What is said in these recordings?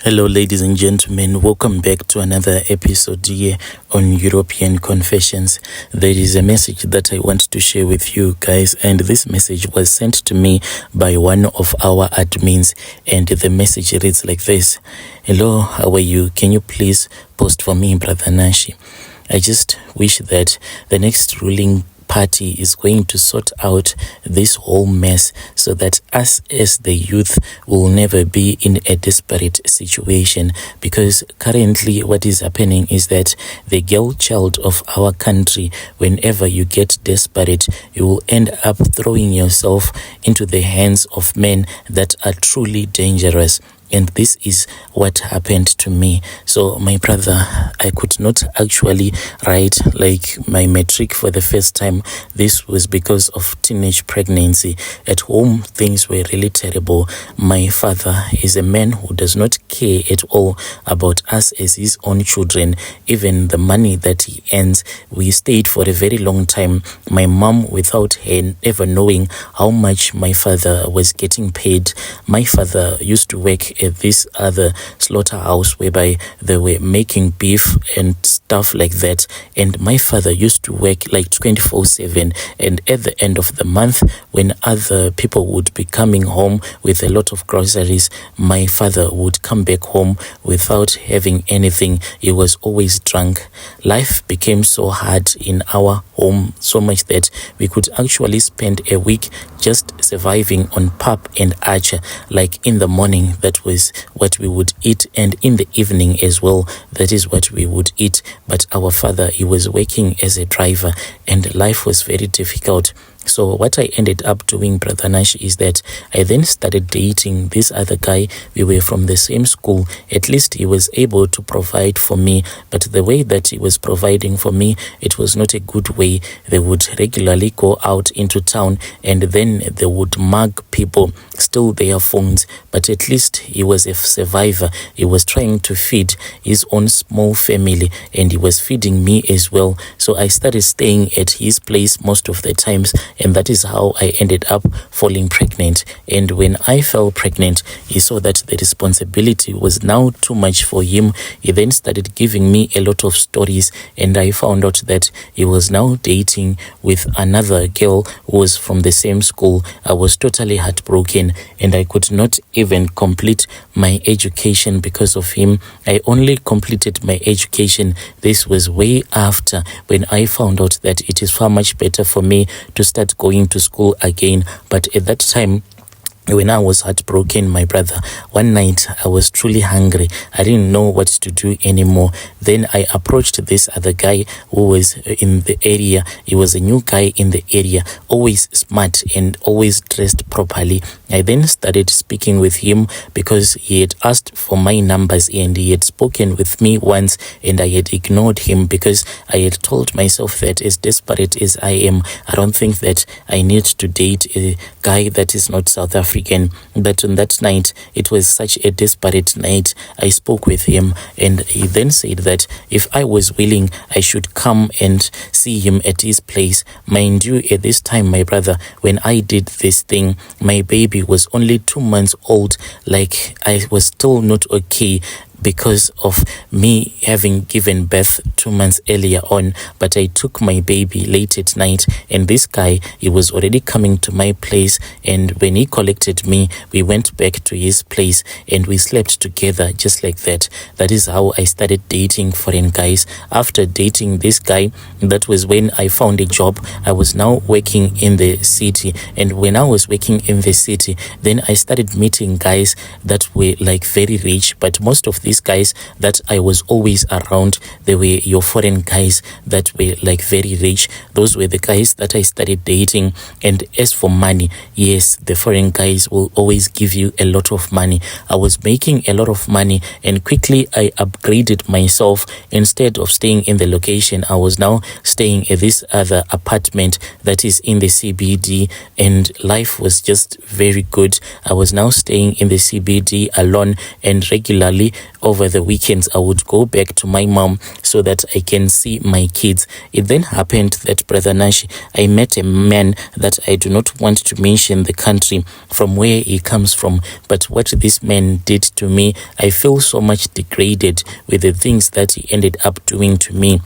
Hello, ladies and gentlemen. Welcome back to another episode here on European Confessions. There is a message that I want to share with you guys, and this message was sent to me by one of our admins, and the message reads like this. Hello, how are you? Can you please post for me, Brother Nashi? I just wish that the next ruling party is going to sort out this whole mess so that us as the youth will never be in a desperate situation, because currently what is happening is that the girl child of our country, whenever you get desperate, you will end up throwing yourself into the hands of men that are truly dangerous. And this is what happened to me. So my brother, I could not actually write like my matric for the first time. This was because of teenage pregnancy. At home, things were really terrible. My father is a man who does not care at all about us as his own children. Even the money that he earns, we stayed for a very long time. My mom, without her ever knowing how much my father was getting paid. My father used to work at this other slaughterhouse whereby they were making beef and stuff like that, and my father used to work like 24/7, and at the end of the month, when other people would be coming home with a lot of groceries, my father would come back home without having anything. He was always drunk. Life became so hard in our home, so much that we could actually spend a week just surviving on pap and archer. Like in the morning, that was what we would eat, and in the evening as well, that is what we would eat. But our father, he was working as a driver, and life was very difficult. So what I ended up doing, Brother Nash, is that I then started dating this other guy. We were from the same school. At least he was able to provide for me. But the way that he was providing for me, it was not a good way. They would regularly go out into town, and then they would mug people, steal their phones. But at least he was a survivor. He was trying to feed his own small family, and he was feeding me as well. So I started staying at his place most of the times, and that is how I ended up falling pregnant. And when I fell pregnant, he saw that the responsibility was now too much for him. He then started giving me a lot of stories, and I found out that he was now dating with another girl who was from the same school. I was totally heartbroken, and I could not even complete my education because of him. I only completed my education. This was way after, when I found out that it is far much better for me to start going to school again. But at that time, when I was heartbroken, my brother, one night I was truly hungry. I didn't know what to do anymore. Then I approached this other guy who was in the area. He was a new guy in the area, always smart and always dressed properly. I then started speaking with him because he had asked for my numbers, and he had spoken with me once, and I had ignored him because I had told myself that as desperate as I am, I don't think that I need to date a guy that is not South African. But on that night, it was such a desperate night. I spoke with him, and he then said that if I was willing, I should come and see him at his place. Mind you, at this time, my brother, when I did this thing, my baby was only 2 months old. Like, I was still not okay because of me having given birth 2 months earlier on. But I took my baby late at night, and this guy, he was already coming to my place, and when he collected me, we went back to his place and we slept together just like that. That is how I started dating foreign guys. After dating this guy, that was when I found a job. I was now working in the city, and when I was working in the city, then I started meeting guys that were like very rich. But most of these guys that I was always around, they were your foreign guys that were like very rich. Those were the guys that I started dating. And as for money, yes, the foreign guys will always give you a lot of money. I was making a lot of money, and quickly I upgraded myself. Instead of staying in the location, I was now staying at this other apartment that is in the CBD, and life was just very good. I was now staying in the CBD alone, and regularly over the weekends I would go back to my mom so that I can see my kids. It then happened that, Brother Nashi, I met a man that I do not want to mention the country from where he comes from, but what this man did to me, I feel so much degraded with the things that he ended up doing to me.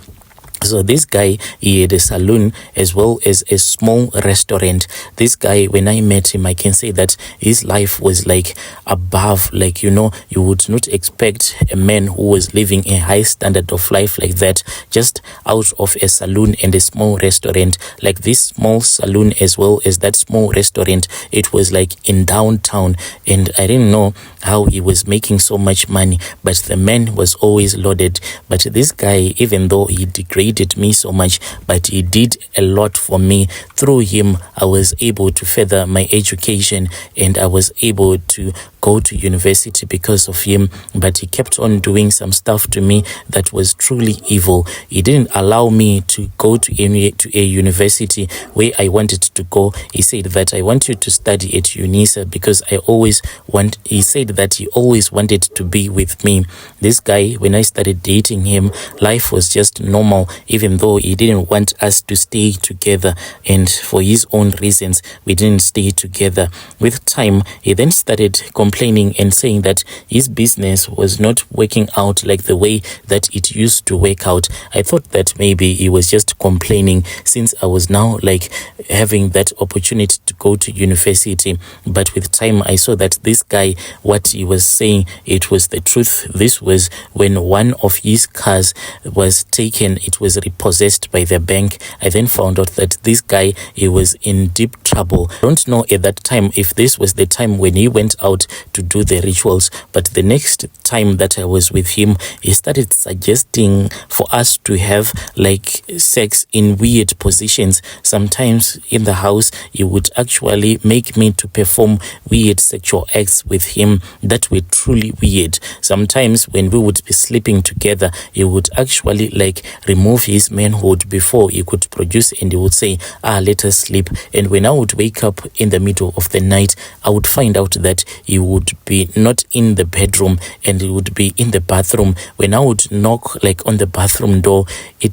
So this guy, he had a saloon as well as a small restaurant. This guy, when I met him, I can say that his life was like above, like, you would not expect a man who was living a high standard of life like that, just out of a saloon and a small restaurant. Like this small saloon as well as that small restaurant, it was like in downtown, and I didn't know how he was making so much money, but the man was always loaded. But this guy, even though he degraded me so much, but he did a lot for me. Through him, I was able to further my education, and I was able to go to university because of him. But he kept on doing some stuff to me that was truly evil. He didn't allow me to go to a university where I wanted to go. He said that I want you to study at UNISA because he said that he always wanted to be with me. This guy, when I started dating him, life was just normal, even though he didn't want us to stay together, and for his own reasons we didn't stay together. With time, he then started complaining and saying that his business was not working out like the way that it used to work out. I thought that maybe he was just complaining since I was now like having that opportunity to go to university. But with time, I saw that this guy, what he was saying, it was the truth. This was when one of his cars was taken. It was repossessed by the bank. I then found out that this guy, he was in deep trouble. I don't know at that time if this was the time when he went out to do the rituals, but the next time that I was with him, he started suggesting for us to have like sex in weird positions. Sometimes in the house, he would actually make me to perform weird sexual acts with him that were truly weird. Sometimes when we would be sleeping together, he would actually like remove his manhood before he could produce, and he would say, let us sleep. And when I would wake up in the middle of the night, I would find out that he would be not in the bedroom and he would be in the bathroom. When I would knock like on the bathroom door,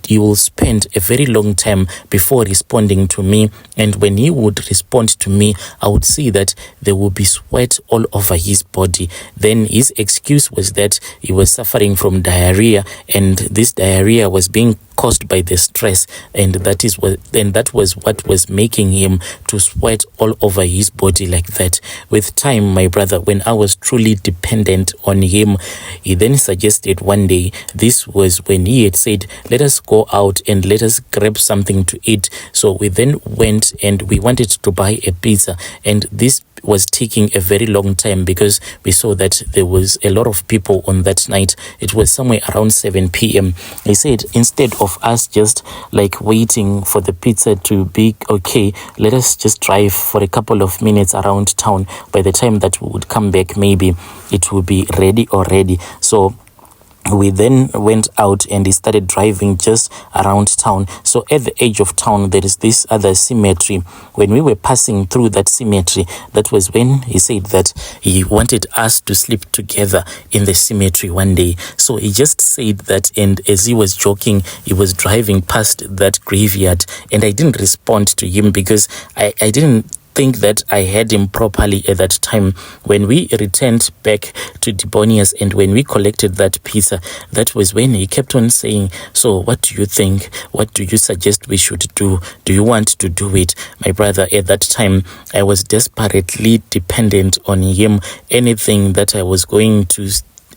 he will spend a very long time before responding to me. And when he would respond to me, I would see that there would be sweat all over his body. Then his excuse was that he was suffering from diarrhea, and this diarrhea was being caused by the stress, and that was what was making him to sweat all over his body like that. With time, my brother, when I was truly dependent on him, he then suggested one day, this was when he had said, let us go out and let us grab something to eat. So we then went and we wanted to buy a pizza, and this was taking a very long time because we saw that there was a lot of people on that night. It was somewhere around 7 p.m. He said, instead of us just like waiting for the pizza to be okay, let us just drive for a couple of minutes around town. By the time that we would come back, maybe it would be ready already. So we then went out and he started driving just around town. So at the edge of town, there is this other cemetery. When we were passing through that cemetery, that was when he said that he wanted us to sleep together in the cemetery one day. So he just said that, and as he was joking, he was driving past that graveyard, and I didn't respond to him because I didn't think that I had him properly at that time. When we returned back to Dibonius and when we collected that pizza, that was when he kept on saying, so what do you think? What do you suggest we should do? Do you want to do it? My brother, at that time, I was desperately dependent on him. Anything that I was going to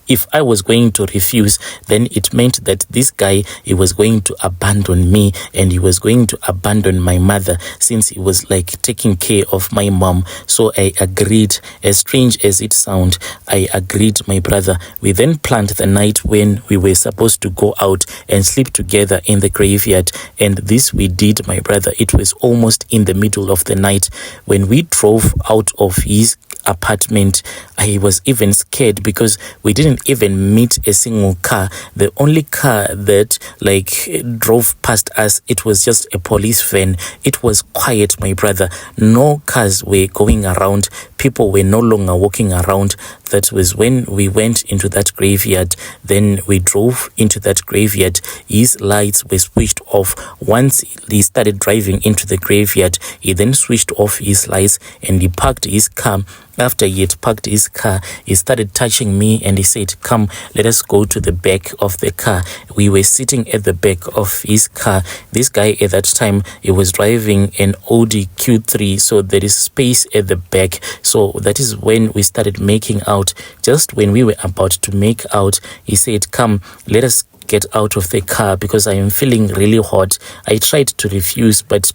if I was going to refuse, then it meant that this guy, he was going to abandon me and he was going to abandon my mother, since he was like taking care of my mom. So I agreed. As strange as it sounds, I agreed, my brother. We then planned the night when we were supposed to go out and sleep together in the graveyard. And this we did, my brother. It was almost in the middle of the night. When we drove out of his apartment, I was even scared because we didn't didn't even meet a single car. The only car that like drove past us, it was just a police van. It was quiet, my brother. No cars were going around. People were no longer walking around. That was when we went into that graveyard. Then we drove into that graveyard. His lights were switched off. Once he started driving into the graveyard, he then switched off his lights and he parked his car. After he had parked his car, he started touching me and he said, "Come, let us go to the back of the car." We were sitting at the back of his car. This guy at that time, he was driving an Audi Q3, so there is space at the back. So that is when we started making out. Just when we were about to make out, he said, "Come, let us get out of the car because I am feeling really hot." I tried to refuse, but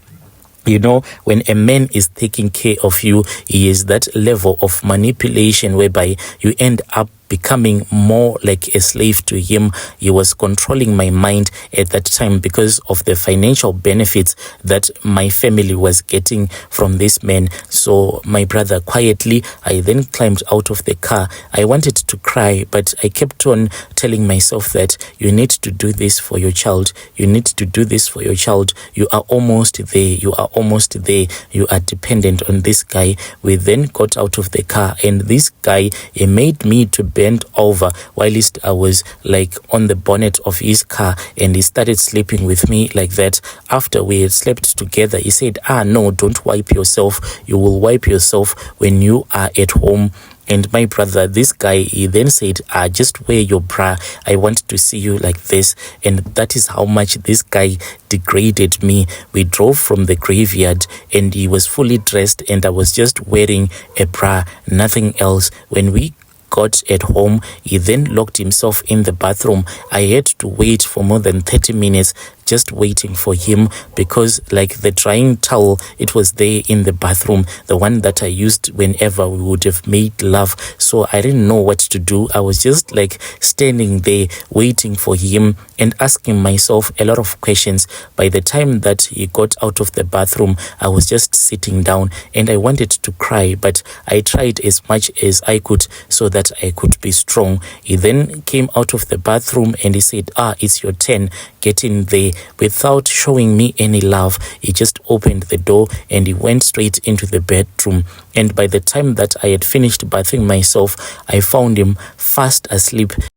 you know, when a man is taking care of you, he is that level of manipulation whereby you end up becoming more like a slave to him. He was controlling my mind at that time because of the financial benefits that my family was getting from this man. So my brother, quietly, I then climbed out of the car. I wanted to cry, but I kept on telling myself that you need to do this for your child. You need to do this for your child. You are almost there. You are almost there. You are dependent on this guy. We then got out of the car, and this guy, he made me to bend over whilst I was like on the bonnet of his car, and he started sleeping with me like that. After we had slept together, he said, "No, don't wipe yourself. You will wipe yourself when you are at home." And my brother, this guy, he then said, "Just wear your bra. I want to see you like this." And that is how much this guy degraded me. We drove from the graveyard and he was fully dressed and I was just wearing a bra, nothing else. When we got at home, he then locked himself in the bathroom. I had to wait for more than 30 minutes just waiting for him because like the drying towel, it was there in the bathroom, the one that I used whenever we would have made love. So I didn't know what to do. I was just like standing there waiting for him and asking myself a lot of questions. By the time that he got out of the bathroom, I was just sitting down and I wanted to cry, but I tried as much as I could so that I could be strong. He then came out of the bathroom and he said, "It's your turn, get in there." Without showing me any love, he just opened the door and he went straight into the bedroom. And by the time that I had finished bathing myself, I found him fast asleep.